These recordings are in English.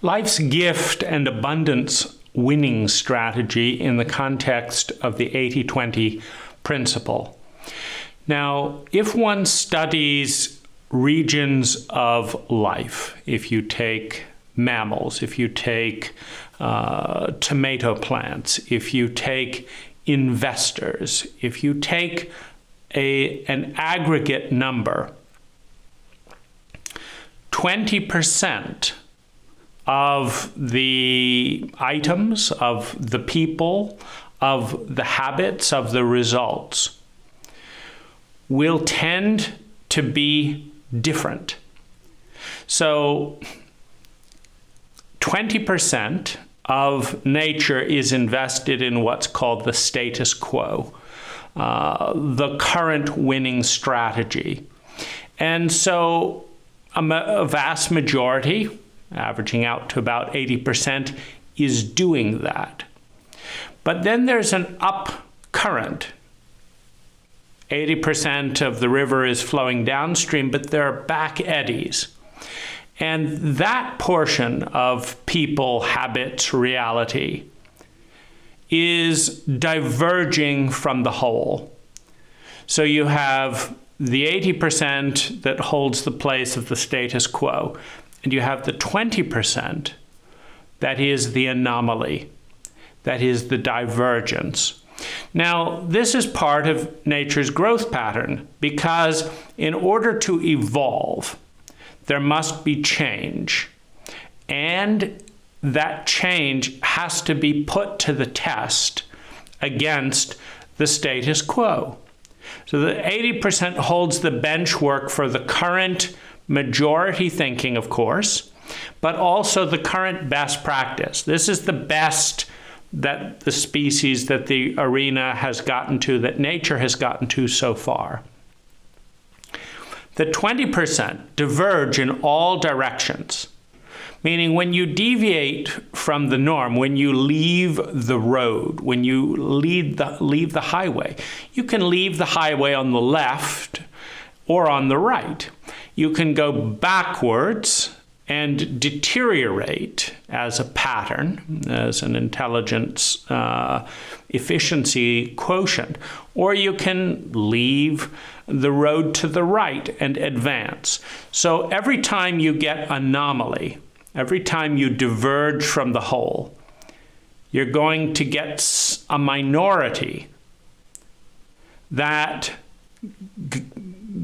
Life's gift and abundance winning strategy in the context of the 80-20 principle. Now, if one studies regions of life, if you take mammals, if you take tomato plants, if you take investors, if you take an aggregate number, 20% of the items, of the people, of the habits, of the results will tend to be different. So 20% of nature is invested in what's called the status quo, the current winning strategy. And so a vast majority, averaging out to about 80%, is doing that. But then there's an up current. 80% of the river is flowing downstream, but there are back eddies. And that portion of people, habits, reality is diverging from the whole. So you have the 80% that holds the place of the status quo, and you have the 20% that is the anomaly, that is the divergence. Now, this is part of nature's growth pattern, because in order to evolve, there must be change. And that change has to be put to the test against the status quo. So the 80% holds the benchwork for the current majority thinking, of course, but also the current best practice. This is the best that the species, that the arena has gotten to, that nature has gotten to so far. The 20% diverge in all directions, meaning when you deviate from the norm, when you leave the road, when you leave the highway, you can leave the highway on the left or on the right. You can go backwards and deteriorate as a pattern, as an intelligence efficiency quotient, or you can leave the road to the right and advance. So every time you get anomaly, every time you diverge from the whole, you're going to get a minority that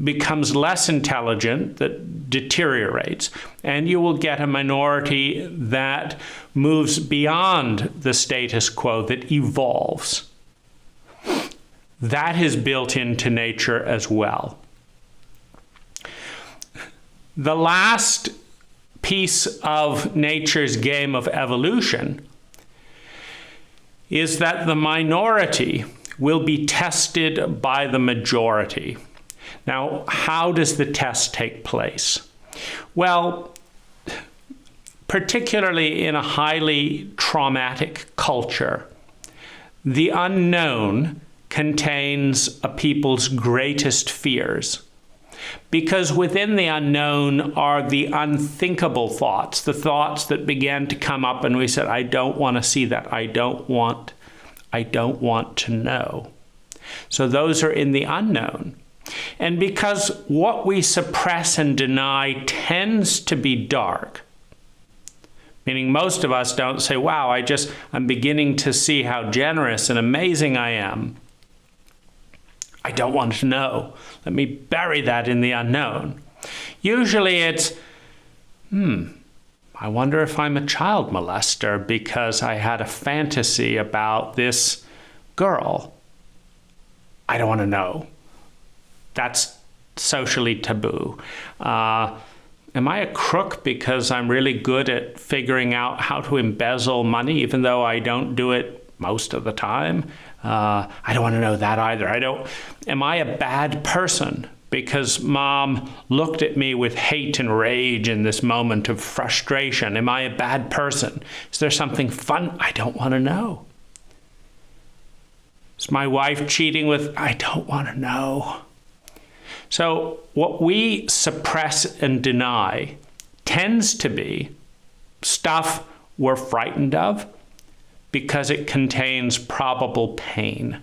becomes less intelligent, that deteriorates, and you will get a minority that moves beyond the status quo, that evolves. That is built into nature as well. The last piece of nature's game of evolution is that the minority will be tested by the majority. Now, how does the test take place? Well, particularly in a highly traumatic culture, the unknown contains a people's greatest fears. Because within the unknown are the unthinkable thoughts, the thoughts that began to come up and we said, I don't want to see that. I don't want to know. So those are in the unknown. And because what we suppress and deny tends to be dark, meaning most of us don't say, wow, I'm beginning to see how generous and amazing I am. I don't want to know. Let me bury that in the unknown. Usually it's, I wonder if I'm a child molester because I had a fantasy about this girl. I don't want to know. That's socially taboo. Am I a crook because I'm really good at figuring out how to embezzle money, even though I don't do it most of the time? I don't want to know that either. Am I a bad person because mom looked at me with hate and rage in this moment of frustration? Am I a bad person? Is there something fun? I don't want to know. Is my wife cheating with? I don't want to know. So what we suppress and deny tends to be stuff we're frightened of because it contains probable pain.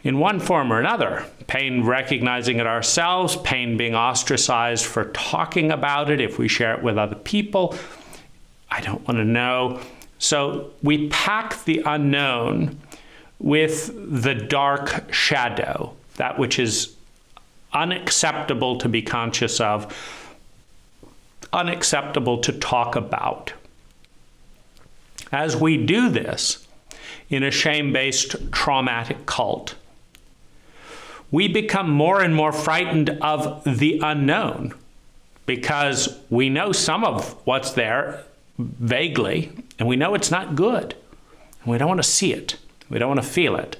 In one form or another, pain recognizing it ourselves, pain being ostracized for talking about it if we share it with other people. I don't want to know. So we pack the unknown with the dark shadow, that which is unacceptable to be conscious of, unacceptable to talk about. As we do this in a shame-based traumatic cult, we become more and more frightened of the unknown because we know some of what's there vaguely, and we know it's not good. And we don't want to see it. We don't want to feel it.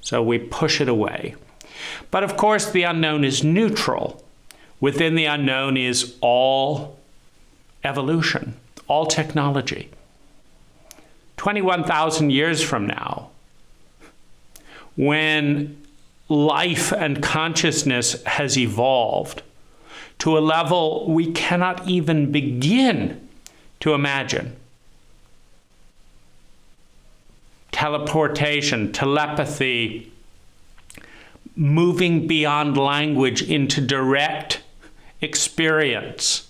So we push it away. But of course, the unknown is neutral. Within the unknown is all evolution, all technology. 21,000 years from now, when life and consciousness has evolved to a level we cannot even begin to imagine. Teleportation, telepathy, moving beyond language into direct experience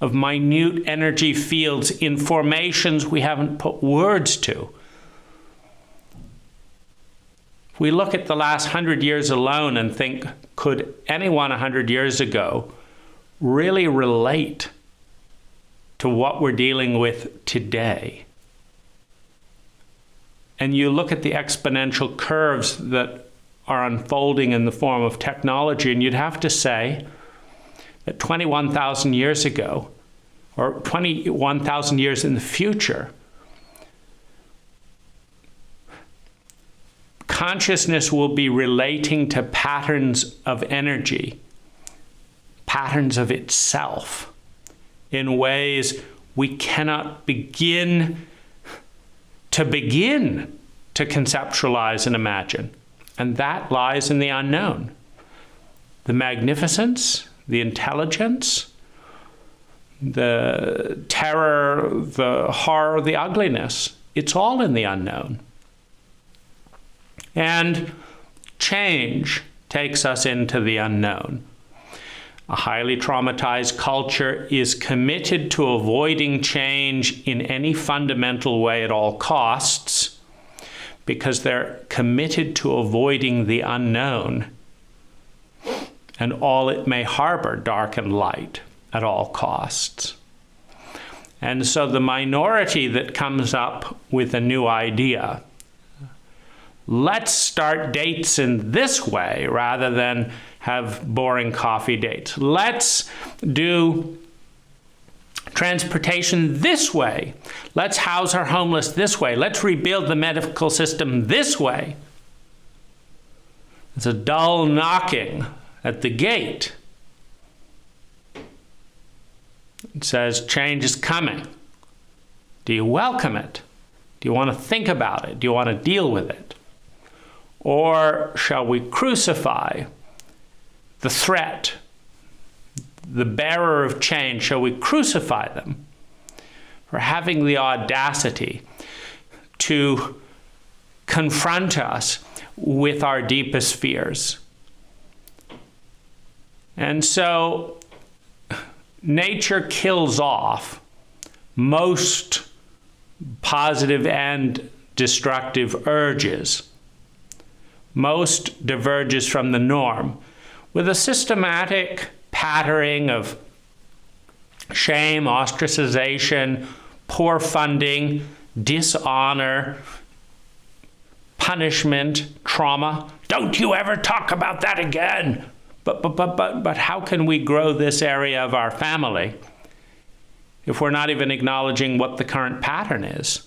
of minute energy fields in formations we haven't put words to. We look at the last 100 years alone and think, could anyone 100 years ago really relate to what we're dealing with today? And you look at the exponential curves that are unfolding in the form of technology, and you'd have to say that 21,000 years ago, or 21,000 years in the future, consciousness will be relating to patterns of energy, patterns of itself, in ways we cannot begin to conceptualize and imagine. And that lies in the unknown. The magnificence, the intelligence, the terror, the horror, the ugliness, it's all in the unknown. And change takes us into the unknown. A highly traumatized culture is committed to avoiding change in any fundamental way at all costs because they're committed to avoiding the unknown and all it may harbor, dark and light, at all costs. And so the minority that comes up with a new idea, let's start dates in this way rather than have boring coffee dates. Let's do transportation this way. Let's house our homeless this way. Let's rebuild the medical system this way. It's a dull knocking at the gate. It says change is coming. Do you welcome it? Do you want to think about it? Do you want to deal with it? Or shall we crucify the threat, the bearer of change? Shall we crucify them for having the audacity to confront us with our deepest fears? And so nature kills off most positive and destructive urges. Most diverges from the norm with a systematic patterning of shame, ostracization, poor funding, dishonor, punishment, trauma. Don't you ever talk about that again. But how can we grow this area of our family if we're not even acknowledging what the current pattern is?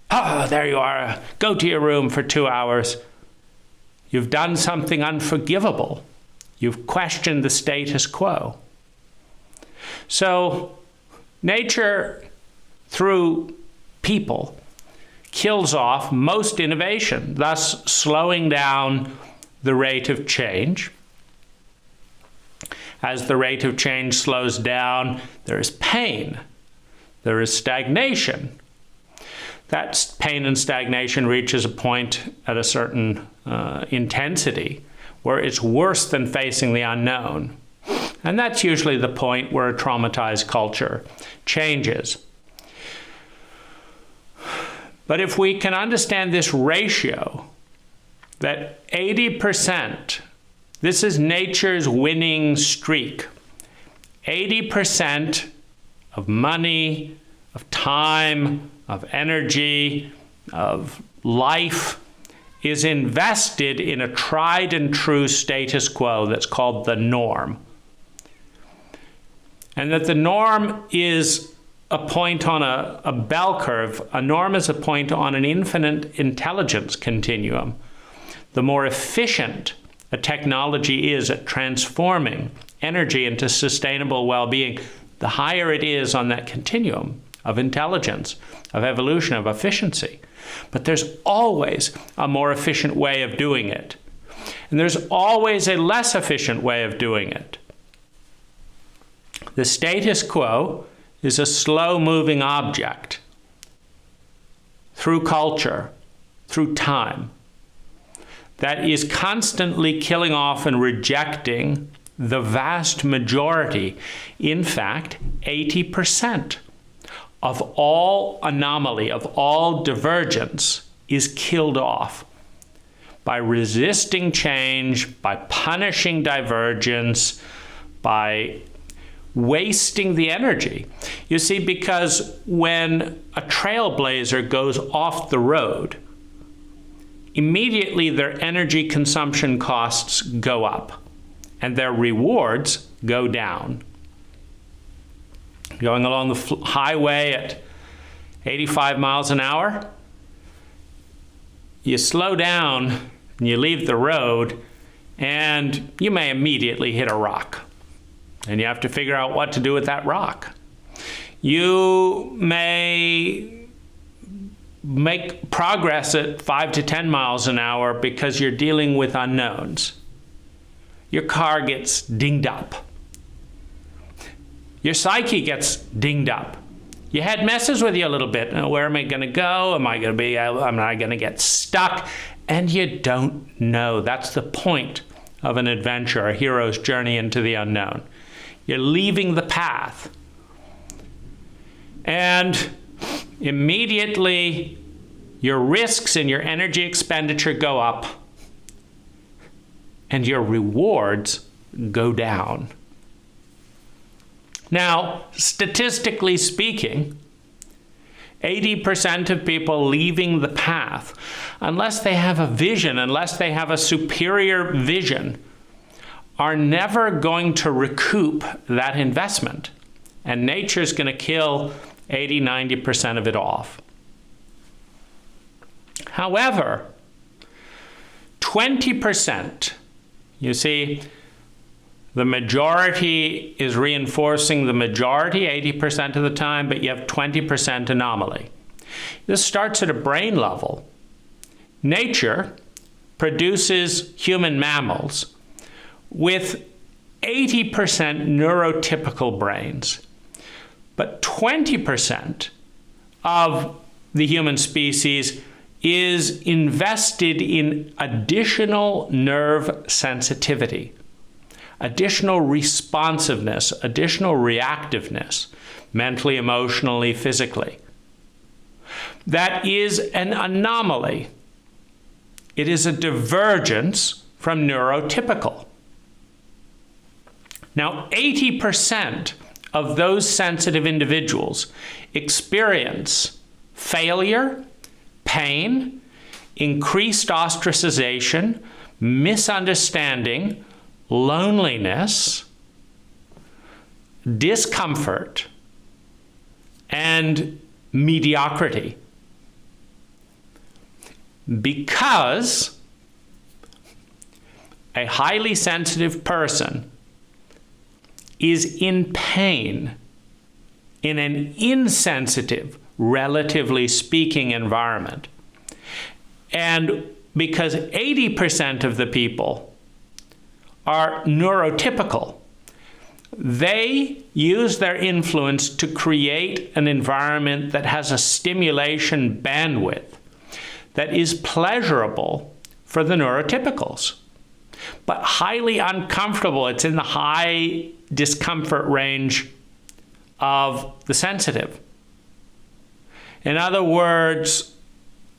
Oh, there you are. Go to your room for 2 hours. You've done something unforgivable. You've questioned the status quo. So nature, through people, kills off most innovation, thus slowing down the rate of change. As the rate of change slows down, there is pain. There is stagnation. That pain and stagnation reaches a point at a certain intensity where it's worse than facing the unknown. And that's usually the point where a traumatized culture changes. But if we can understand this ratio, that 80%, this is nature's winning streak. 80% of money, of time, of energy, of life is invested in a tried and true status quo that's called the norm. And that the norm is a point on a bell curve. A norm is a point on an infinite intelligence continuum. The more efficient a technology is at transforming energy into sustainable well-being, the higher it is on that continuum of intelligence, of evolution, of efficiency. But there's always a more efficient way of doing it. And there's always a less efficient way of doing it. The status quo is a slow-moving object through culture, through time, that is constantly killing off and rejecting the vast majority, in fact, 80% of all anomaly, of all divergence is killed off by resisting change, by punishing divergence, by wasting the energy. You see, because when a trailblazer goes off the road, immediately their energy consumption costs go up and their rewards go down. Going along the highway at 85 miles an hour, you slow down and you leave the road and you may immediately hit a rock. And you have to figure out what to do with that rock. You may make progress at 5 to 10 miles an hour because you're dealing with unknowns. Your car gets dinged up. Your psyche gets dinged up. Your head messes with you a little bit. Where am I going to go? Am I going to get stuck? And you don't know. That's the point of an adventure, a hero's journey into the unknown. You're leaving the path. And immediately your risks and your energy expenditure go up and your rewards go down. Now, statistically speaking, 80% of people leaving the path, unless they have a vision, unless they have a superior vision, are never going to recoup that investment. And nature's going to kill 80, 90% of it off. However, 20%, you see, the majority is reinforcing the majority 80% of the time, but you have 20% anomaly. This starts at a brain level. Nature produces human mammals with 80% neurotypical brains. But 20% of the human species is invested in additional nerve sensitivity, additional responsiveness, additional reactiveness, mentally, emotionally, physically. That is an anomaly. It is a divergence from neurotypical. Now, 80% of those sensitive individuals experience failure, pain, increased ostracization, misunderstanding, loneliness, discomfort, and mediocrity. Because a highly sensitive person is in pain in an insensitive, relatively speaking, environment. And because 80% of the people are neurotypical, they use their influence to create an environment that has a stimulation bandwidth that is pleasurable for the neurotypicals, but highly uncomfortable. It's in the high discomfort range of the sensitive. In other words,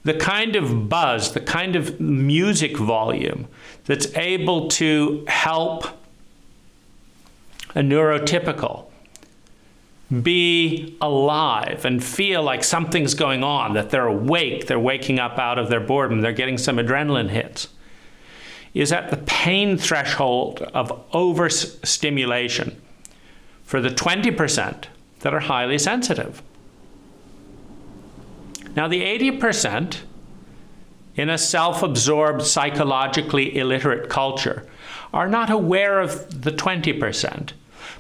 the kind of buzz, the kind of music volume that's able to help a neurotypical be alive and feel like something's going on, that they're awake, they're waking up out of their boredom, they're getting some adrenaline hits, is at the pain threshold of overstimulation for the 20% that are highly sensitive. Now, the 80% in a self-absorbed, psychologically illiterate culture are not aware of the 20%,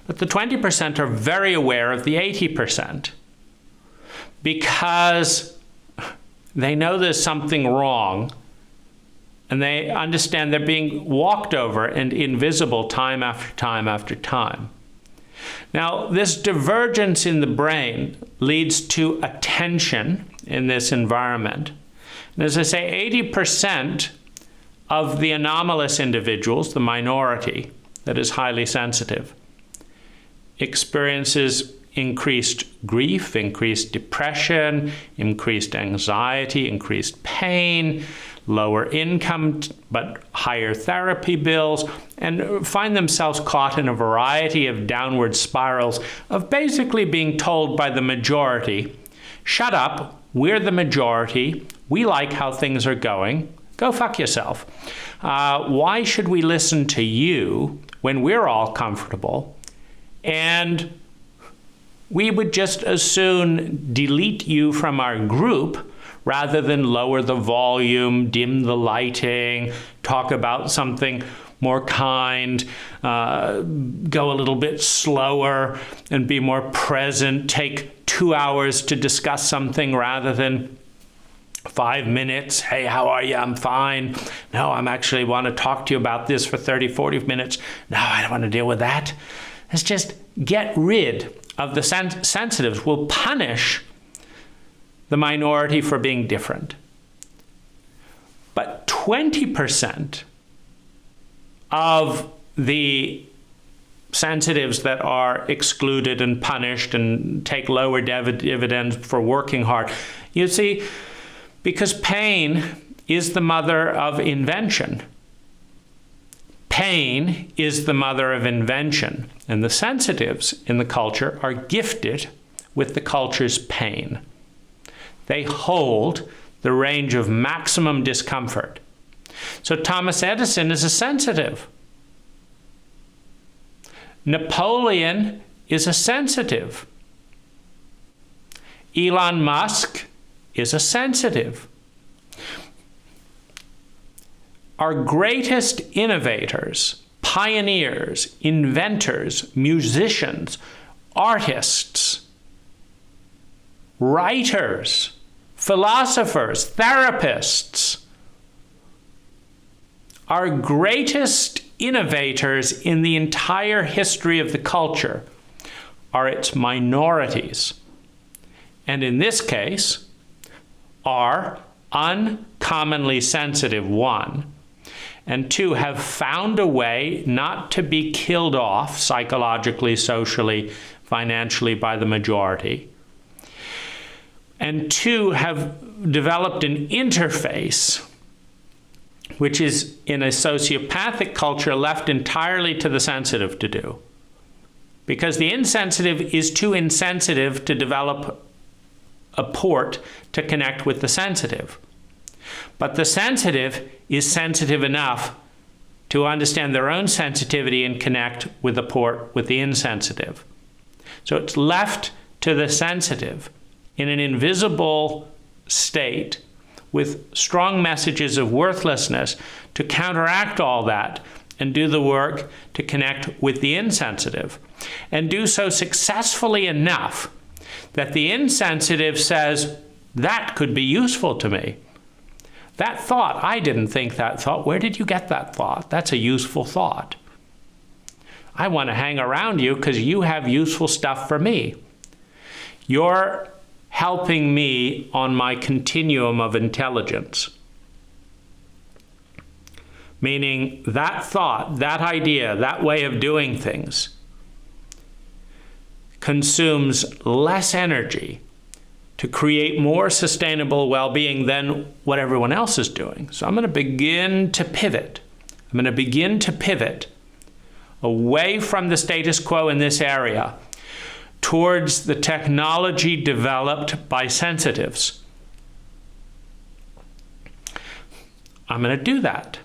but the 20% are very aware of the 80% because they know there's something wrong and they understand they're being walked over and invisible time after time after time. Now, this divergence in the brain leads to a tension in this environment. And as I say, 80% of the anomalous individuals, the minority that is highly sensitive, experiences increased grief, increased depression, increased anxiety, increased pain, lower income but higher therapy bills, and find themselves caught in a variety of downward spirals of basically being told by the majority, shut up, we're the majority, we like how things are going, go fuck yourself. Why should we listen to you when we're all comfortable? And we would just as soon delete you from our group rather than lower the volume, dim the lighting, talk about something more kind, go a little bit slower and be more present, take 2 hours to discuss something rather than 5 minutes. Hey, how are you? I'm fine. No, I'm actually want to talk to you about this for 30, 40 minutes. No, I don't want to deal with that. Let's just get rid of the sensitives. We'll punish the minority for being different. But 20% of the sensitives that are excluded and punished and take lower dividends for working hard, you see, because pain is the mother of invention. Pain is the mother of invention, and the sensitives in the culture are gifted with the culture's pain. They hold the range of maximum discomfort. So Thomas Edison is a sensitive. Napoleon is a sensitive. Elon Musk is a sensitive. Our greatest innovators, pioneers, inventors, musicians, artists, writers, philosophers, therapists, our greatest innovators in the entire history of the culture are its minorities. And in this case, are uncommonly sensitive, one, and two, have found a way not to be killed off psychologically, socially, financially by the majority, and two, have developed an interface which is, in a sociopathic culture, left entirely to the sensitive to do. Because the insensitive is too insensitive to develop a port to connect with the sensitive. But the sensitive is sensitive enough to understand their own sensitivity and connect with the port with the insensitive. So it's left to the sensitive in an invisible state with strong messages of worthlessness to counteract all that and do the work to connect with the insensitive, and do so successfully enough that the insensitive says, that could be useful to me. That thought, I didn't think that thought. Where did you get that thought? That's a useful thought. I want to hang around you because you have useful stuff for me. You're helping me on my continuum of intelligence. Meaning that thought, that idea, that way of doing things consumes less energy to create more sustainable well-being than what everyone else is doing. So I'm going to begin to pivot. I'm going to begin to pivot away from the status quo in this area towards the technology developed by sensitives. I'm going to do that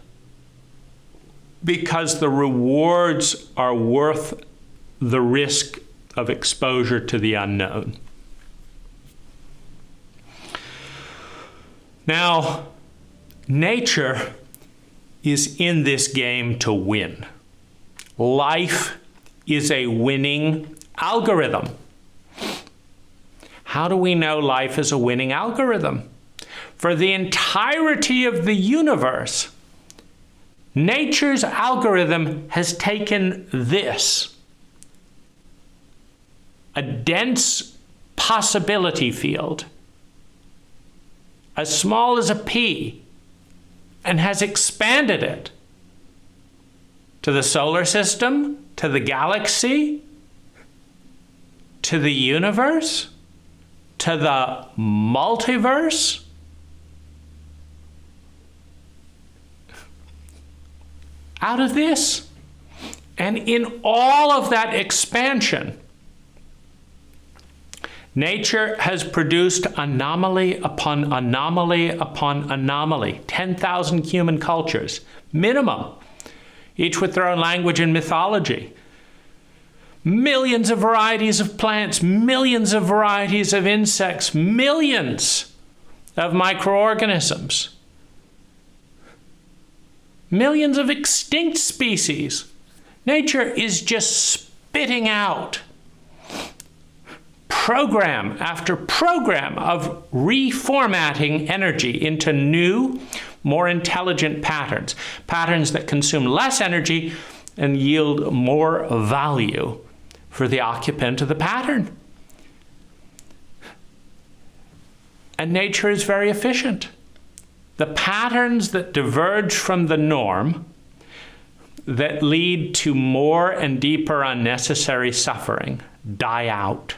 because the rewards are worth the risk of exposure to the unknown. Now, nature is in this game to win. Life is a winning algorithm. How do we know life is a winning algorithm? For the entirety of the universe, nature's algorithm has taken this, a dense possibility field, as small as a pea, and has expanded it to the solar system, to the galaxy, to the universe, to the multiverse. Out of this, and in all of that expansion, nature has produced anomaly upon anomaly upon anomaly. 10,000 human cultures, minimum, each with their own language and mythology. Millions of varieties of plants, millions of varieties of insects, millions of microorganisms, millions of extinct species. Nature is just spitting out program after program of reformatting energy into new, more intelligent patterns. Patterns that consume less energy and yield more value for the occupant of the pattern. And nature is very efficient. The patterns that diverge from the norm, that lead to more and deeper unnecessary suffering, die out.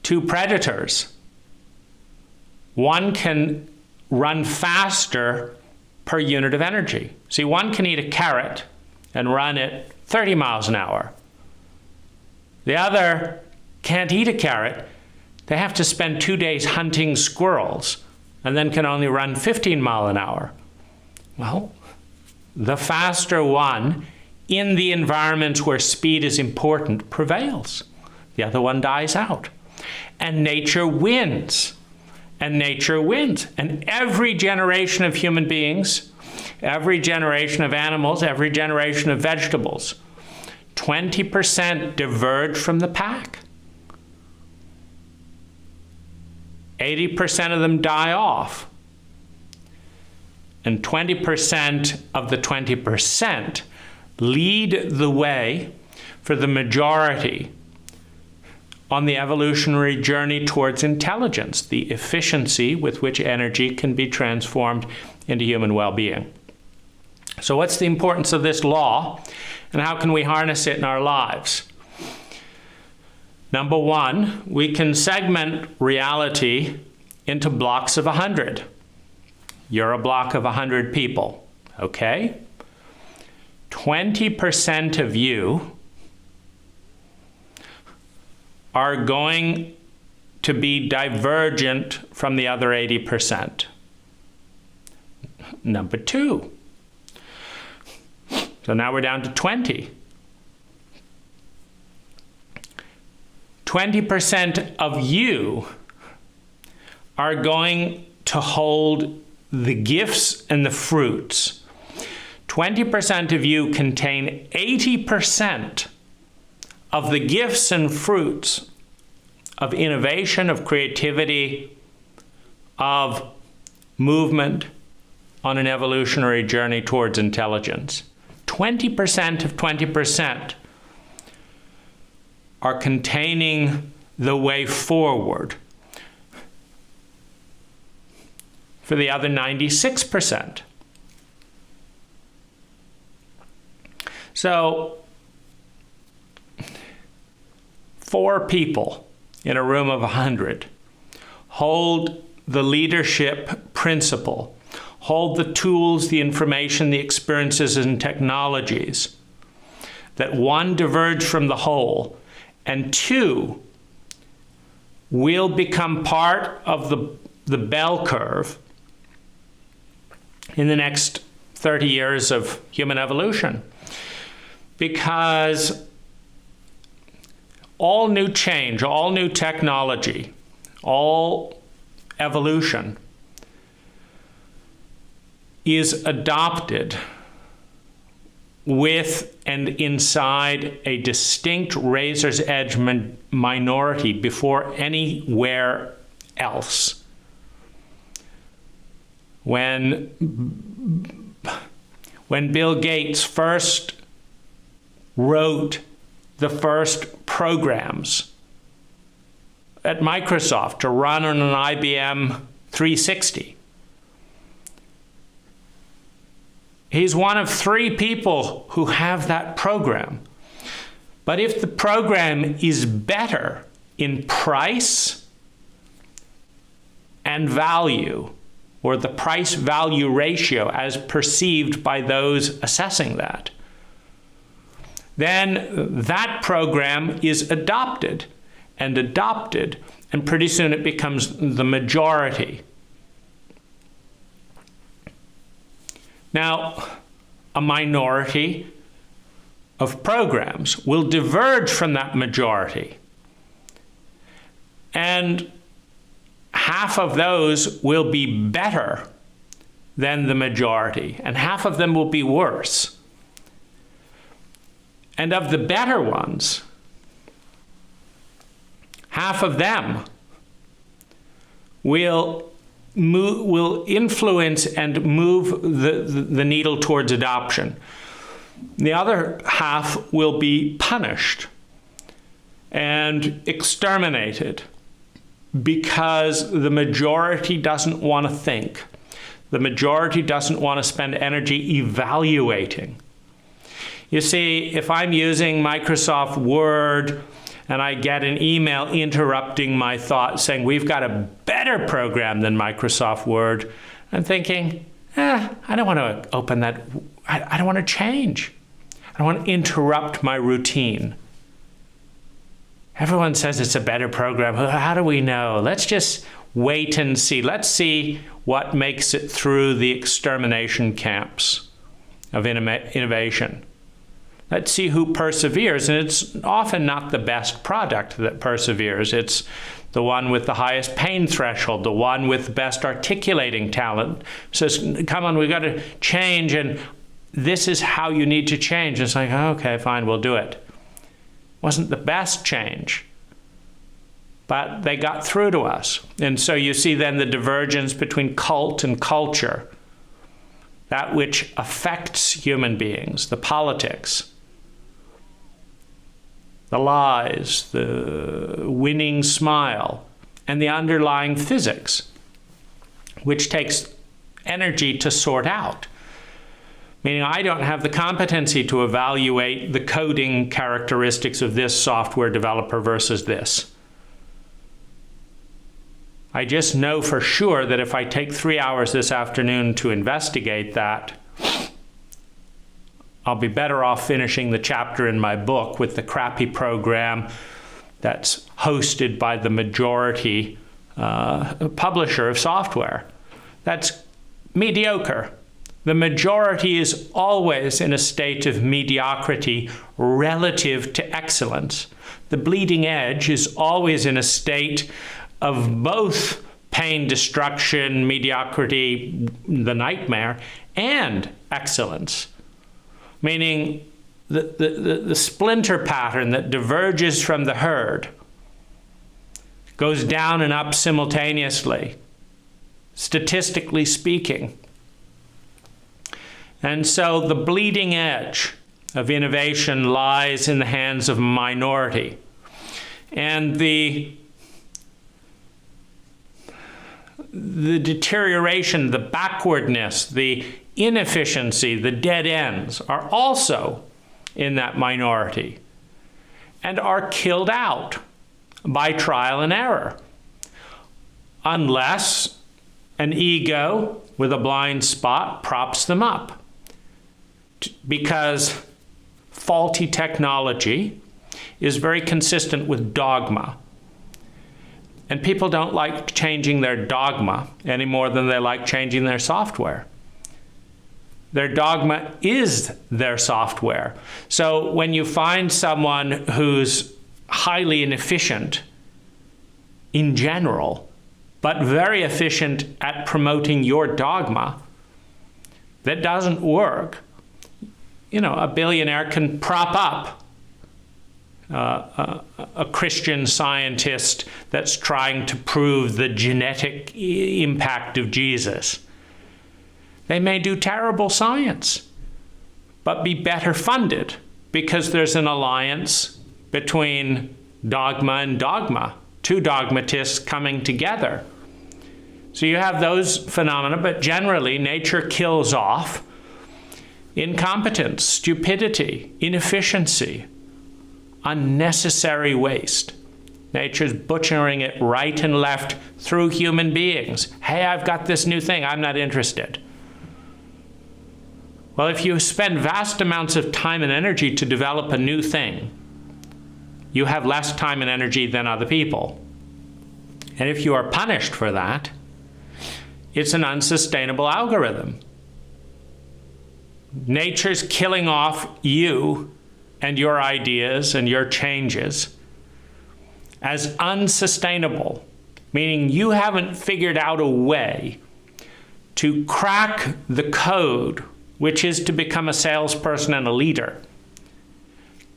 Two predators. One can run faster per unit of energy. See, one can eat a carrot and run at 30 miles an hour. The other can't eat a carrot. They have to spend 2 days hunting squirrels and then can only run 15 miles an hour. Well, the faster one in the environments where speed is important prevails. The other one dies out. And nature wins. And nature wins. And every generation of human beings, every generation of animals, every generation of vegetables, 20% diverge from the pack. 80% of them die off. And 20% of the 20% lead the way for the majority on the evolutionary journey towards intelligence, the efficiency with which energy can be transformed into human well-being. So what's the importance of this law, and how can we harness it in our lives? Number one, we can segment reality into blocks of 100. You're a block of 100 people, okay? 20% of you are going to be divergent from the other 80%. Number two. So now we're down to 20. 20% of you are going to hold the gifts and the fruits. 20% of you contain 80% of the gifts and fruits of innovation, of creativity, of movement, on an evolutionary journey towards intelligence. 20% of 20% are containing the way forward for the other 96%. So, 4 people in a room of 100 hold the leadership principle, hold the tools, the information, the experiences, and technologies that 1 diverge from the whole, and 2 will become part of the bell curve in the next 30 years of human evolution. Because all new change, all new technology, all evolution is adopted with and inside a distinct razor's edge minority before anywhere else. When Bill Gates first wrote the first programs at Microsoft to run on an IBM 360, he's one of 3 people who have that program. But if the program is better in price and value, or the price-value ratio as perceived by those assessing that, then that program is adopted, and pretty soon it becomes the majority. Now, a minority of programs will diverge from that majority, and half of those will be better than the majority, and half of them will be worse. And of the better ones, half of them will influence and move the needle towards adoption. The other half will be punished and exterminated because the majority doesn't want to think. The majority doesn't want to spend energy evaluating. You see, if I'm using Microsoft Word and I get an email interrupting my thought saying, we've got a better program than Microsoft Word, I'm thinking, I don't want to open that. I don't want to change. I don't want to interrupt my routine. Everyone says it's a better program. How do we know? Let's just wait and see. Let's see what makes it through the extermination camps of innovation. Let's see who perseveres. And it's often not the best product that perseveres. It's the one with the highest pain threshold, the one with the best articulating talent. Says, come on, we've got to change, and this is how you need to change. It's like, okay, fine, we'll do it. Wasn't the best change, but they got through to us. And so you see then the divergence between cult and culture, that which affects human beings, the politics, the lies, the winning smile, and the underlying physics, which takes energy to sort out. Meaning I don't have the competency to evaluate the coding characteristics of this software developer versus this. I just know for sure that if I take 3 hours this afternoon to investigate that, I'll be better off finishing the chapter in my book with the crappy program that's hosted by the majority publisher of software. That's mediocre. The majority is always in a state of mediocrity relative to excellence. The bleeding edge is always in a state of both pain, destruction, mediocrity, the nightmare, and excellence. Meaning the splinter pattern that diverges from the herd goes down and up simultaneously, statistically speaking. And so the bleeding edge of innovation lies in the hands of a minority. And the deterioration, the backwardness, the inefficiency, the dead ends are also in that minority and are killed out by trial and error, unless an ego with a blind spot props them up. Because faulty technology is very consistent with dogma. And people don't like changing their dogma any more than they like changing their software. Their dogma is their software. So when you find someone who's highly inefficient in general, but very efficient at promoting your dogma that doesn't work, a billionaire can prop up a Christian scientist that's trying to prove the genetic impact of Jesus. They may do terrible science, but be better funded because there's an alliance between dogma and dogma, two dogmatists coming together. So you have those phenomena, but generally nature kills off incompetence, stupidity, inefficiency, unnecessary waste. Nature's butchering it right and left through human beings. Hey, I've got this new thing, I'm not interested. Well, if you spend vast amounts of time and energy to develop a new thing, you have less time and energy than other people. And if you are punished for that, it's an unsustainable algorithm. Nature's killing off you and your ideas and your changes as unsustainable, meaning you haven't figured out a way to crack the code, which is to become a salesperson and a leader,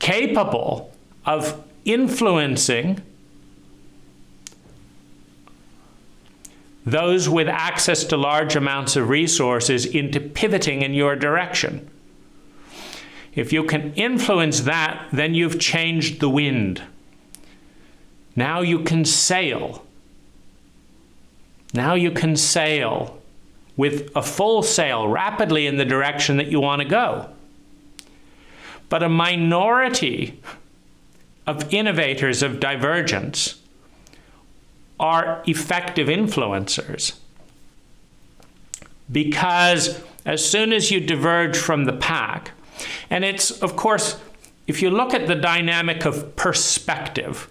capable of influencing those with access to large amounts of resources into pivoting in your direction. If you can influence that, then you've changed the wind. Now you can sail. Now you can sail with a full sail rapidly in the direction that you want to go. But a minority of innovators of divergence are effective influencers, because as soon as you diverge from the pack, and it's, of course, if you look at the dynamic of perspective,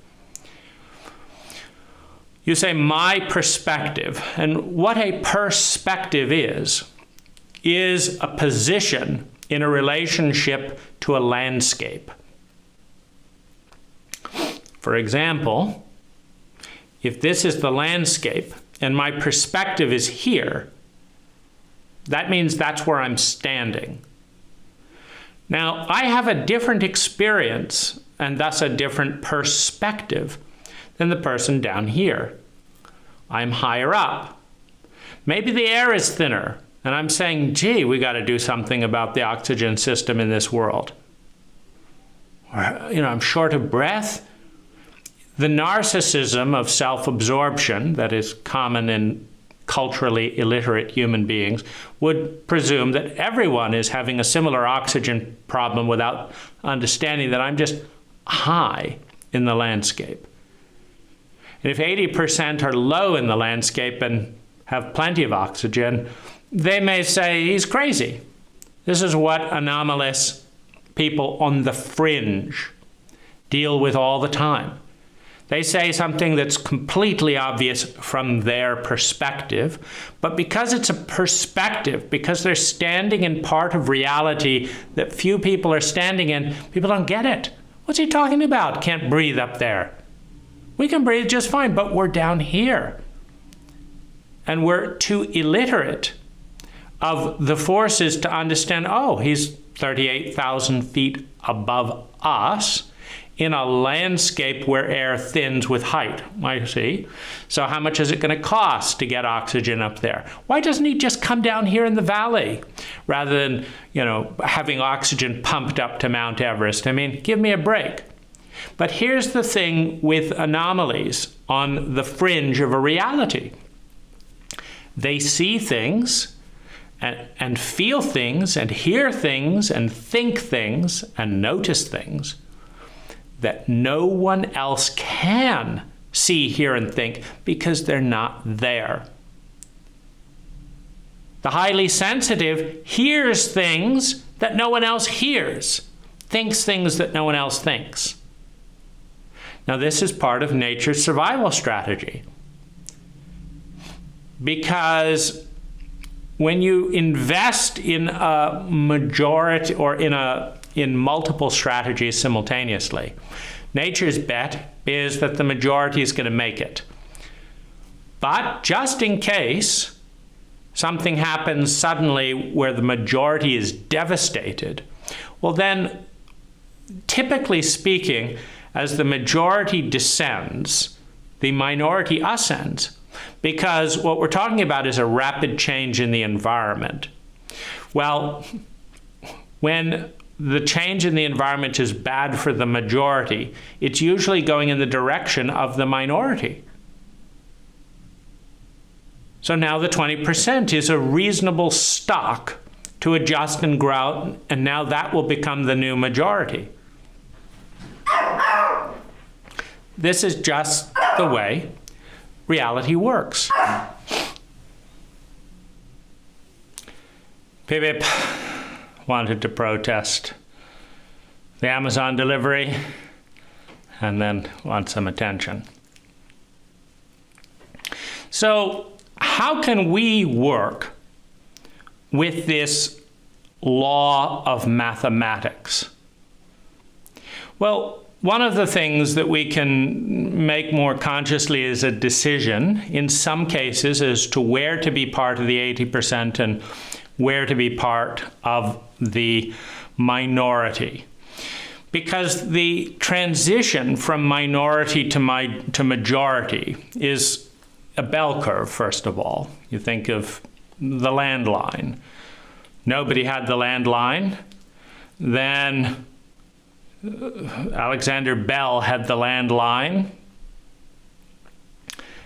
you say, my perspective. And what a perspective is a position in a relationship to a landscape. For example, if this is the landscape and my perspective is here, that means that's where I'm standing. Now, I have a different experience and thus a different perspective than the person down here. I'm higher up. Maybe the air is thinner, and I'm saying, gee, we got to do something about the oxygen system in this world. Or, I'm short of breath. The narcissism of self-absorption that is common in culturally illiterate human beings would presume that everyone is having a similar oxygen problem without understanding that I'm just high in the landscape. And if 80% are low in the landscape and have plenty of oxygen, they may say he's crazy. This is what anomalous people on the fringe deal with all the time. They say something that's completely obvious from their perspective, but because it's a perspective, because they're standing in part of reality that few people are standing in, people don't get it. What's he talking about? Can't breathe up there. We can breathe just fine, but we're down here. And we're too illiterate of the forces to understand, oh, he's 38,000 feet above us in a landscape where air thins with height. I see. So how much is it going to cost to get oxygen up there? Why doesn't he just come down here in the valley rather than, having oxygen pumped up to Mount Everest? I mean, give me a break. But here's the thing with anomalies on the fringe of a reality. They see things and feel things and hear things and think things and notice things that no one else can see, hear, and think because they're not there. The highly sensitive hears things that no one else hears, thinks things that no one else thinks. Now, this is part of nature's survival strategy. Because when you invest in a majority or in multiple strategies simultaneously, nature's bet is that the majority is going to make it. But just in case something happens suddenly where the majority is devastated, well then, typically speaking, as the majority descends, the minority ascends. Because what we're talking about is a rapid change in the environment. Well, when the change in the environment is bad for the majority, it's usually going in the direction of the minority. So now the 20% is a reasonable stock to adjust and grow, and now that will become the new majority. This is just the way reality works. Pip wanted to protest the Amazon delivery and then want some attention. So how can we work with this law of mathematics? Well, one of the things that we can make more consciously is a decision, in some cases, as to where to be part of the 80% and where to be part of the minority. Because the transition from minority to majority is a bell curve, first of all. You think of the landline. Nobody had the landline. Then Alexander Bell had the landline.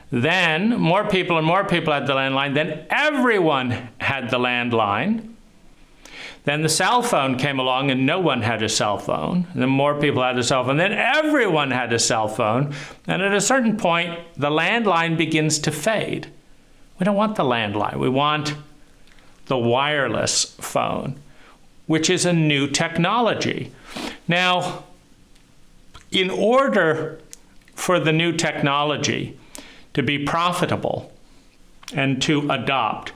Then more people and more people had the landline. Then everyone had the landline. Then the cell phone came along and no one had a cell phone. And then more people had a cell phone. Then everyone had a cell phone. And at a certain point, the landline begins to fade. We don't want the landline. We want the wireless phone, which is a new technology. Now, in order for the new technology to be profitable and to adopt,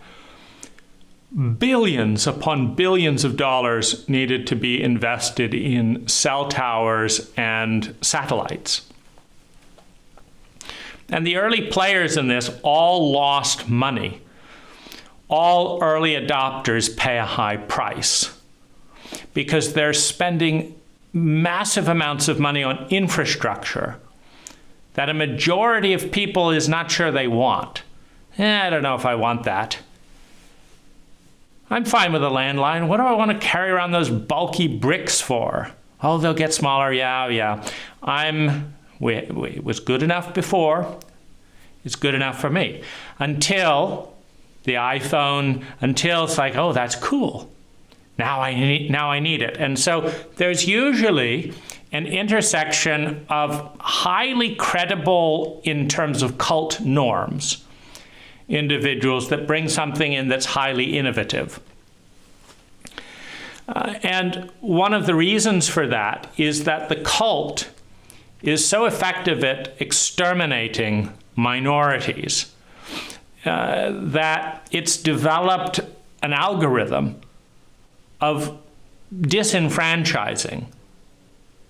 billions upon billions of dollars needed to be invested in cell towers and satellites. And the early players in this all lost money. All early adopters pay a high price because they're spending massive amounts of money on infrastructure that a majority of people is not sure they want. I don't know if I want that. I'm fine with a landline. What do I want to carry around those bulky bricks for? Oh, they'll get smaller. Yeah. It was good enough before. It's good enough for me. Until the iPhone, until it's like, oh, that's cool. Now I need it. And so there's usually an intersection of highly credible in terms of cult norms, individuals that bring something in that's highly innovative. And one of the reasons for that is that the cult is so effective at exterminating minorities that it's developed an algorithm of disenfranchising.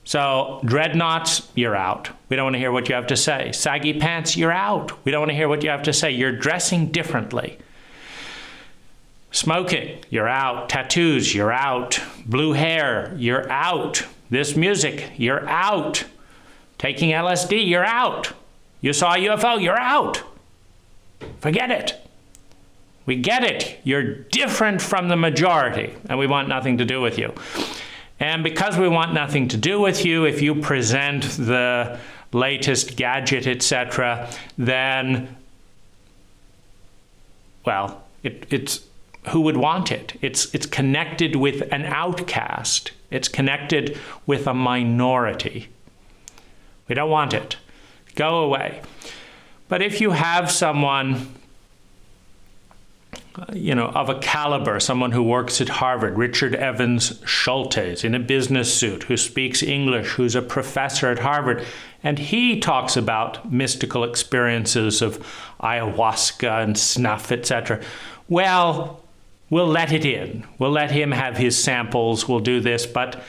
So dreadnoughts, you're out. We don't want to hear what you have to say. Saggy pants, you're out. We don't want to hear what you have to say. You're dressing differently. Smoking, you're out. Tattoos, you're out. Blue hair, you're out. This music, you're out. Taking LSD, you're out. You saw a UFO, you're out. Forget it. We get it. You're different from the majority, and we want nothing to do with you. And because we want nothing to do with you, if you present the latest gadget, etc., then, well, it's who would want it? It's connected with an outcast. It's connected with a minority. We don't want it. Go away. But if you have someone, of a caliber, someone who works at Harvard, Richard Evans Schultes, in a business suit, who speaks English, who's a professor at Harvard, and he talks about mystical experiences of ayahuasca and snuff, etc. Well, we'll let it in. We'll let him have his samples. We'll do this, but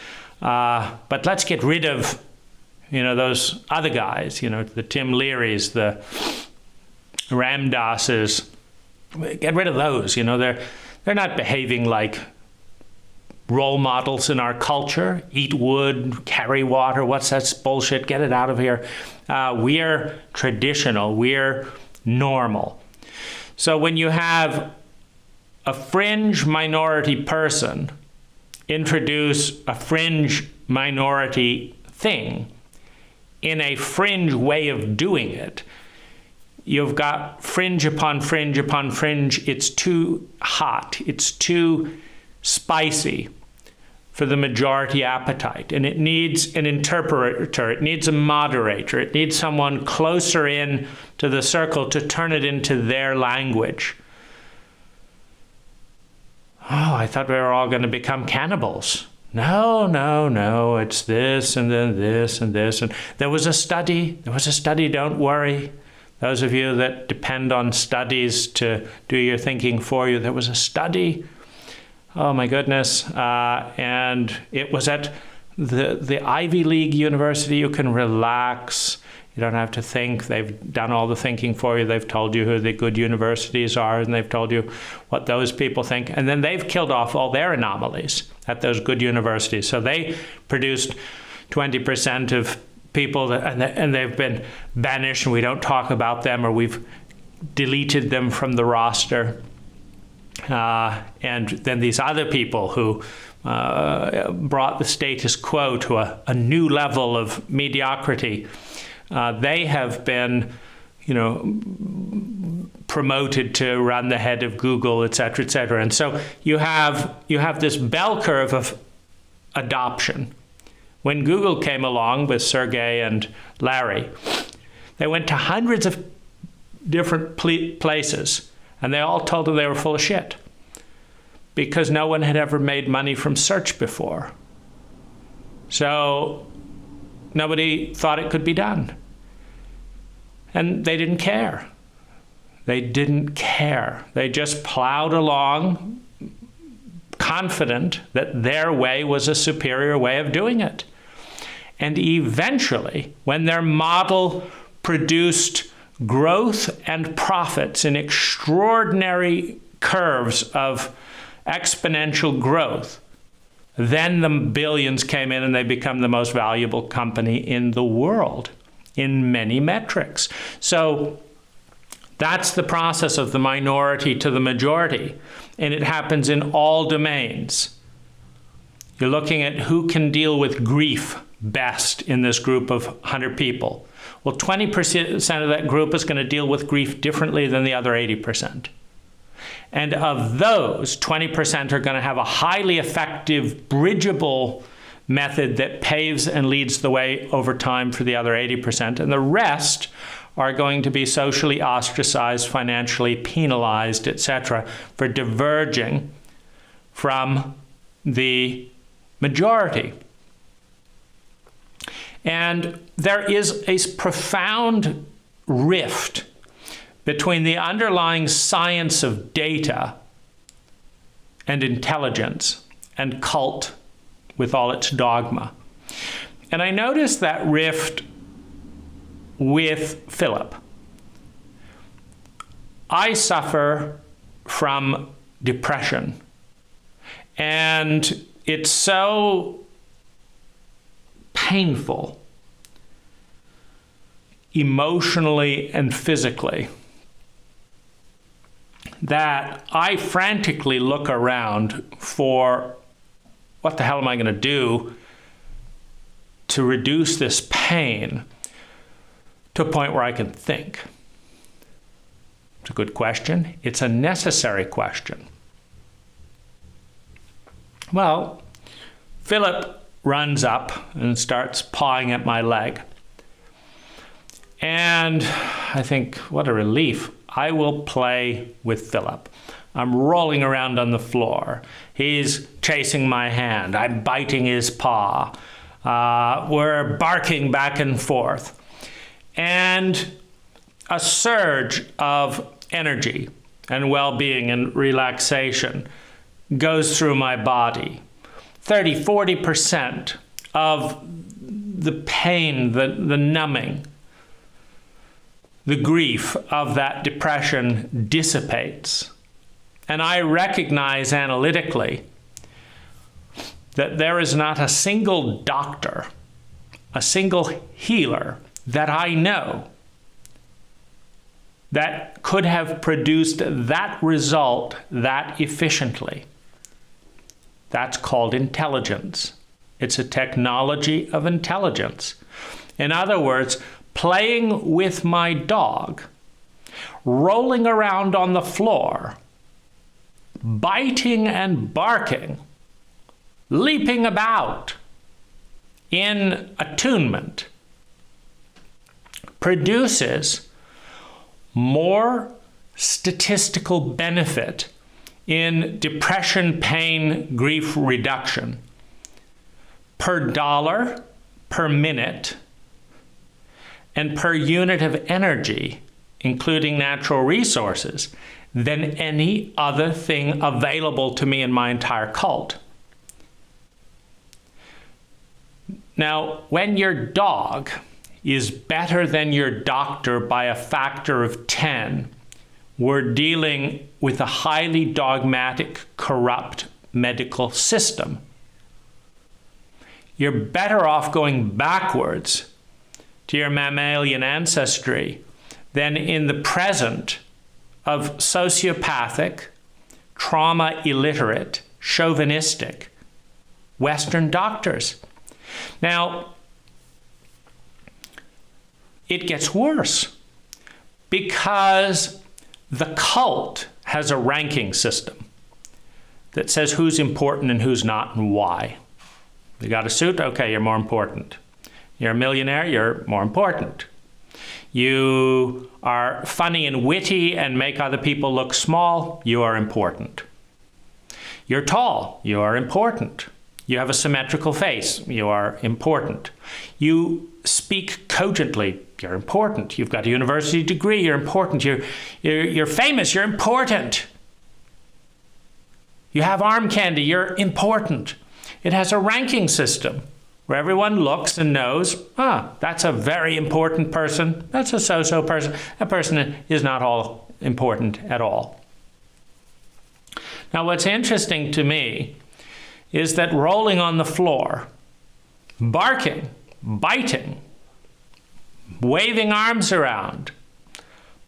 let's get rid of, those other guys, the Tim Learys, the Ram Dasses. Get rid of those. They're not behaving like role models in our culture. Eat wood, carry water. What's that bullshit? Get it out of here. We're traditional. We're normal. So when you have a fringe minority person introduce a fringe minority thing in a fringe way of doing it, you've got fringe upon fringe upon fringe. It's too hot. It's too spicy for the majority appetite. And it needs an interpreter. It needs a moderator. It needs someone closer in to the circle to turn it into their language. Oh, I thought we were all going to become cannibals. No. It's this and then this and this. And there was a study. Don't worry. Those of you that depend on studies to do your thinking for you, there was a study. Oh my goodness. And it was at the Ivy League university. You can relax. You don't have to think. They've done all the thinking for you. They've told you who the good universities are, and they've told you what those people think. And then they've killed off all their anomalies at those good universities. So they produced 20% of people, and they've been banished, and we don't talk about them, or we've deleted them from the roster. And then these other people who brought the status quo to a new level of mediocrity, they have been, promoted to run the head of Google, et cetera, et cetera. And so you have this bell curve of adoption. When Google came along with Sergey and Larry, they went to hundreds of different places, and they all told them they were full of shit because no one had ever made money from search before. So nobody thought it could be done. And they didn't care. They just plowed along, confident that their way was a superior way of doing it. And eventually, when their model produced growth and profits in extraordinary curves of exponential growth, then the billions came in and they become the most valuable company in the world in many metrics. So that's the process of the minority to the majority, and it happens in all domains. You're looking at who can deal with grief best in this group of 100 people. Well, 20% of that group is going to deal with grief differently than the other 80%. And of those, 20% are going to have a highly effective, bridgeable method that paves and leads the way over time for the other 80%. And the rest are going to be socially ostracized, financially penalized, etc., for diverging from the majority. And there is a profound rift between the underlying science of data and intelligence and cult with all its dogma. And I noticed that rift with Philip. I suffer from depression, and it's so painful, emotionally and physically, that I frantically look around for what the hell am I going to do to reduce this pain to a point where I can think. It's a good question. It's a necessary question. Well, Philip runs up and starts pawing at my leg. And I think, what a relief. I will play with Philip. I'm rolling around on the floor. He's chasing my hand. I'm biting his paw. We're barking back and forth. And a surge of energy and well-being and relaxation goes through my body. 30-40% of the pain, the numbing, the grief of that depression dissipates. And I recognize analytically that there is not a single doctor, a single healer that I know that could have produced that result that efficiently. That's called intelligence. It's a technology of intelligence. In other words, playing with my dog, rolling around on the floor, biting and barking, leaping about in attunement, produces more statistical benefit in depression, pain, grief reduction per dollar, per minute, and per unit of energy, including natural resources, than any other thing available to me in my entire cult. Now, when your dog is better than your doctor by a factor of 10, we're dealing with a highly dogmatic, corrupt medical system. You're better off going backwards to your mammalian ancestry than in the present of sociopathic, trauma-illiterate, chauvinistic Western doctors. Now, it gets worse because the cult has a ranking system that says who's important and who's not and why. You got a suit? Okay, you're more important. You're a millionaire? You're more important. You are funny and witty and make other people look small? You are important. You're tall? You are important. You have a symmetrical face? You are important. You speak cogently? You're important. You've got a university degree? You're important. You're famous? You're important. You have arm candy? You're important. It has a ranking system where everyone looks and knows, that's a very important person. That's a so-so person. That person is not all important at all. Now, what's interesting to me is that rolling on the floor, barking, biting, waving arms around,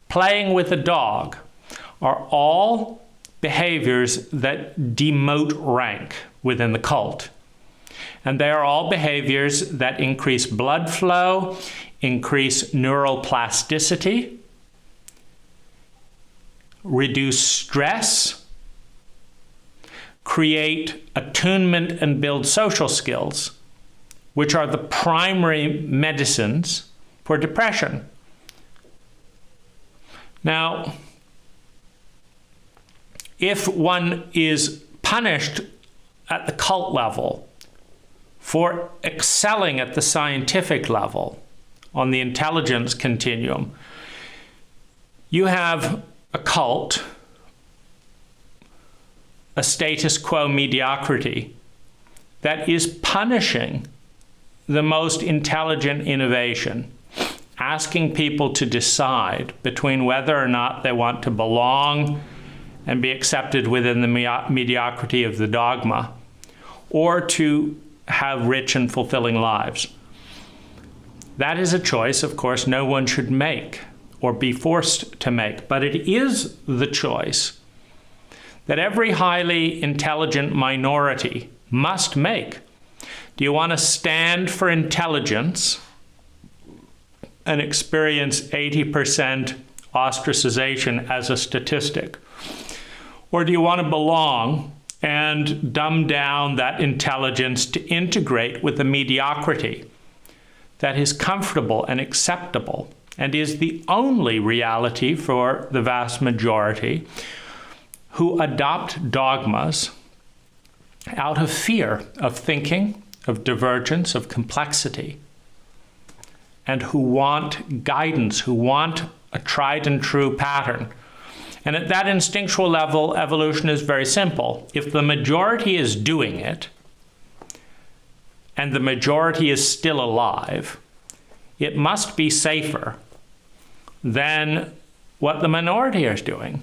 playing with a dog are all behaviors that demote rank within the cult. And they are all behaviors that increase blood flow, increase neural plasticity, reduce stress, create attunement and build social skills, which are the primary medicines for depression. Now, if one is punished at the cult level for excelling at the scientific level on the intelligence continuum, you have a cult, a status quo mediocrity that is punishing the most intelligent innovation, asking people to decide between whether or not they want to belong and be accepted within the mediocrity of the dogma, or to have rich and fulfilling lives. That is a choice, of course, no one should make or be forced to make, but it is the choice that every highly intelligent minority must make. Do you want to stand for intelligence and experience 80% ostracization as a statistic? Or do you want to belong and dumb down that intelligence to integrate with the mediocrity that is comfortable and acceptable and is the only reality for the vast majority who adopt dogmas out of fear of thinking, of divergence, of complexity, and who want guidance, who want a tried and true pattern? And at that instinctual level, evolution is very simple. If the majority is doing it, and the majority is still alive, it must be safer than what the minority is doing,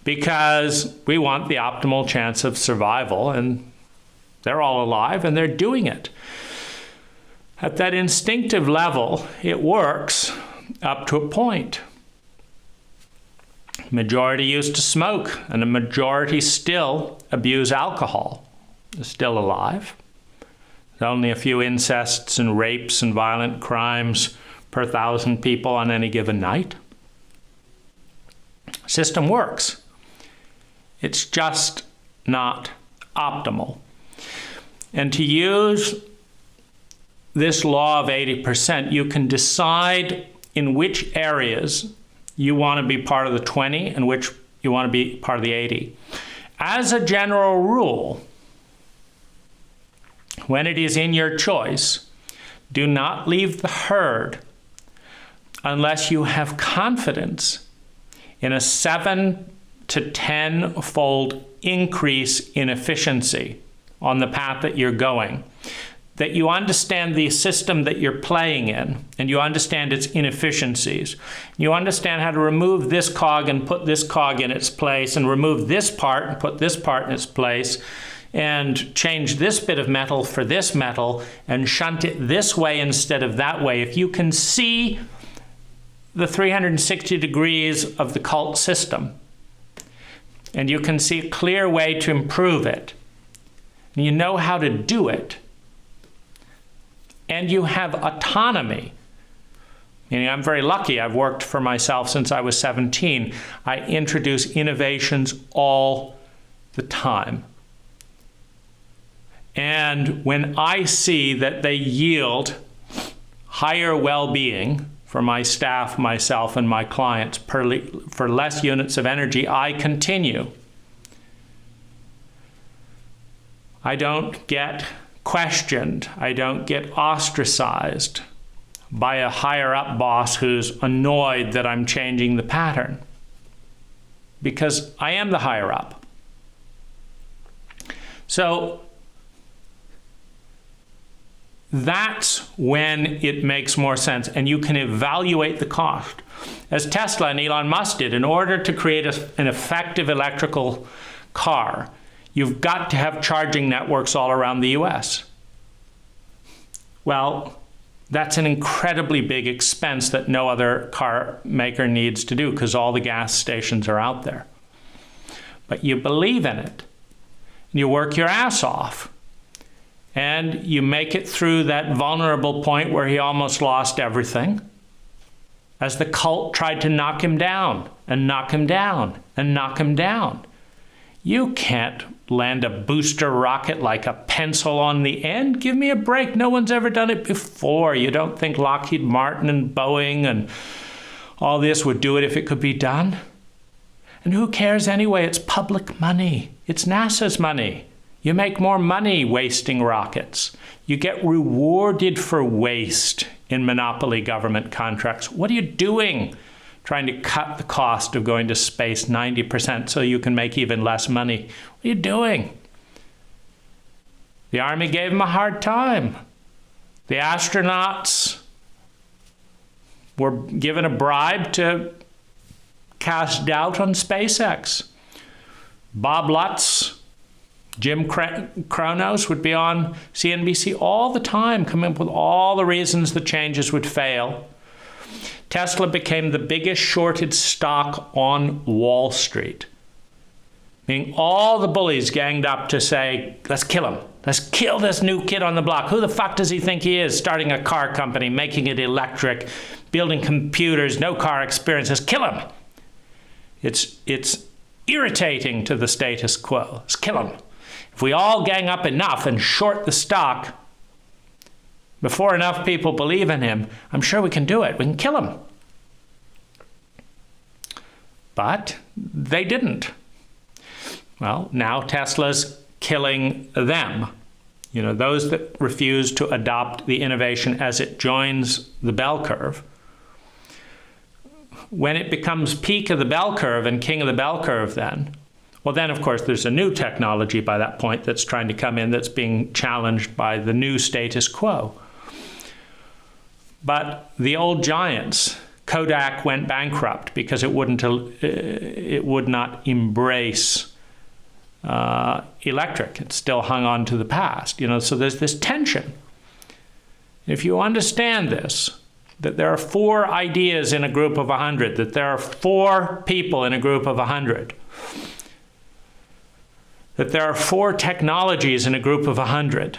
because we want the optimal chance of survival, and they're all alive and they're doing it. At that instinctive level, it works up to a point. Majority used to smoke, and the majority still abuse alcohol. They're still alive. There's only a few incests and rapes and violent crimes per 1,000 people on any given night. System works. It's just not optimal. And to use this law of 80%, you can decide in which areas you want to be part of the 20 and which you want to be part of the 80. As a general rule, when it is in your choice, do not leave the herd unless you have confidence in a 7 to 10-fold increase in efficiency on the path that you're going. That you understand the system that you're playing in, and you understand its inefficiencies. You understand how to remove this cog and put this cog in its place, and remove this part and put this part in its place, and change this bit of metal for this metal, and shunt it this way instead of that way. If you can see the 360 degrees of the cult system, and you can see a clear way to improve it, and you know how to do it, and you have autonomy, meaning I'm very lucky. I've worked for myself since I was 17. I introduce innovations all the time. And when I see that they yield higher well-being for my staff, myself, and my clients for less units of energy, I continue. I don't get questioned. I don't get ostracized by a higher-up boss who's annoyed that I'm changing the pattern, because I am the higher-up. So that's when it makes more sense, and you can evaluate the cost. As Tesla and Elon Musk did, in order to create an effective electrical car, you've got to have charging networks all around the US. Well, that's an incredibly big expense that no other car maker needs to do, because all the gas stations are out there. But you believe in it, and you work your ass off, and you make it through that vulnerable point where he almost lost everything, as the cult tried to knock him down and knock him down and knock him down. You can't land a booster rocket like a pencil on the end. Give me a break. No one's ever done it before. You don't think Lockheed Martin and Boeing and all this would do it if it could be done? And who cares anyway? It's public money. It's NASA's money. You make more money wasting rockets. You get rewarded for waste in monopoly government contracts. What are you doing? Trying to cut the cost of going to space 90% so you can make even less money. What are you doing? The Army gave them a hard time. The astronauts were given a bribe to cast doubt on SpaceX. Bob Lutz Jim Kronos would be on CNBC all the time, coming up with all the reasons the changes would fail. Tesla became the biggest shorted stock on Wall Street. Meaning all the bullies ganged up to say, let's kill him. Let's kill this new kid on the block. Who the fuck does he think he is? Starting a car company, making it electric, building computers, no car experience. Let's kill him. It's irritating to the status quo. Let's kill him. If we all gang up enough and short the stock before enough people believe in him, I'm sure we can do it. We can kill him. But they didn't. Well, now Tesla's killing them. You know, those that refuse to adopt the innovation as it joins the bell curve. When it becomes peak of the bell curve and king of the bell curve then, well, then, of course, there's a new technology by that point that's trying to come in that's being challenged by the new status quo. But the old giants, Kodak went bankrupt because it would not embrace electric. It still hung on to the past. You know, so there's this tension. If you understand this, that there are 4 ideas in a group of 100, that there are 4 people in a group of 100, that there are 4 technologies in a group of 100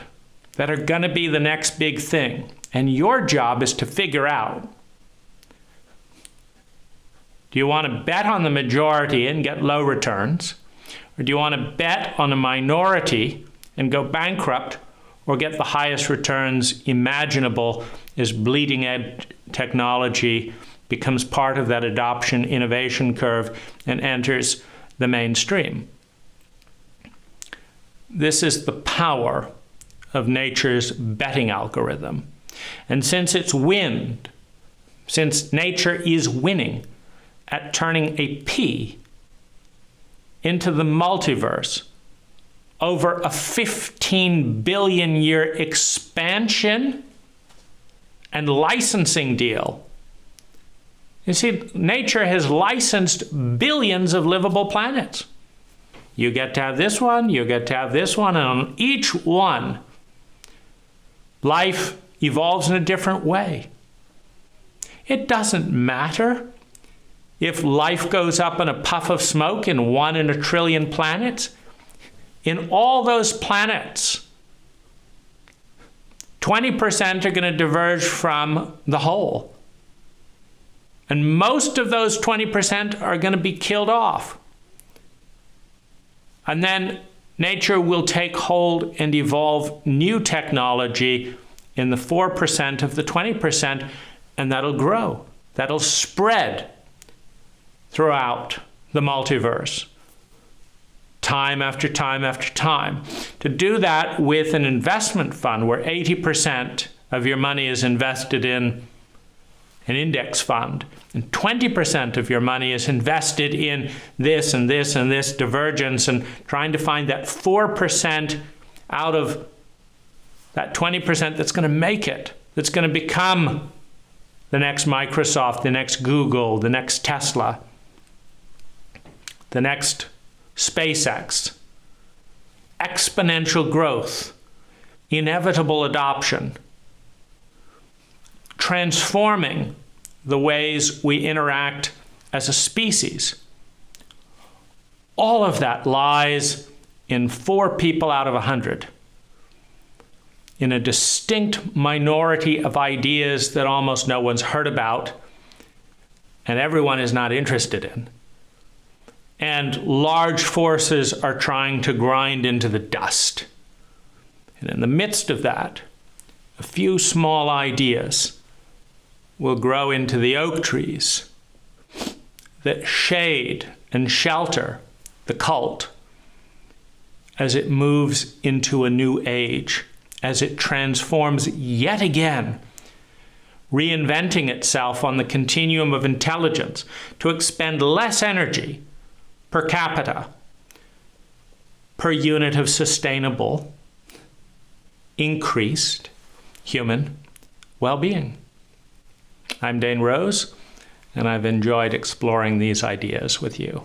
that are going to be the next big thing. And your job is to figure out, do you want to bet on the majority and get low returns? Or do you want to bet on a minority and go bankrupt or get the highest returns imaginable as bleeding edge technology becomes part of that adoption innovation curve and enters the mainstream? This is the power of nature's betting algorithm. And since nature is winning at turning a P into the multiverse over a 15 billion year expansion and licensing deal. You see, nature has licensed billions of livable planets. You get to have this one, you get to have this one, and on each one, life evolves in a different way. It doesn't matter if life goes up in a puff of smoke in 1 in a trillion planets. In all those planets, 20% are going to diverge from the whole. And most of those 20% are going to be killed off. And then nature will take hold and evolve new technology in the 4% of the 20%, and that'll grow. That'll spread throughout the multiverse, time after time after time. To do that with an investment fund where 80% of your money is invested in an index fund, and 20% of your money is invested in this and this and this divergence, and trying to find that 4% out of that 20% that's going to make it, that's going to become the next Microsoft, the next Google, the next Tesla, the next SpaceX. Exponential growth, inevitable adoption, transforming the ways we interact as a species. All of that lies in 4 people out of 100, in a distinct minority of ideas that almost no one's heard about and everyone is not interested in. And large forces are trying to grind into the dust. And in the midst of that, a few small ideas will grow into the oak trees that shade and shelter the cult as it moves into a new age, as it transforms yet again, reinventing itself on the continuum of intelligence to expend less energy per capita, per unit of sustainable, increased human well-being. I'm Dane Rose, and I've enjoyed exploring these ideas with you.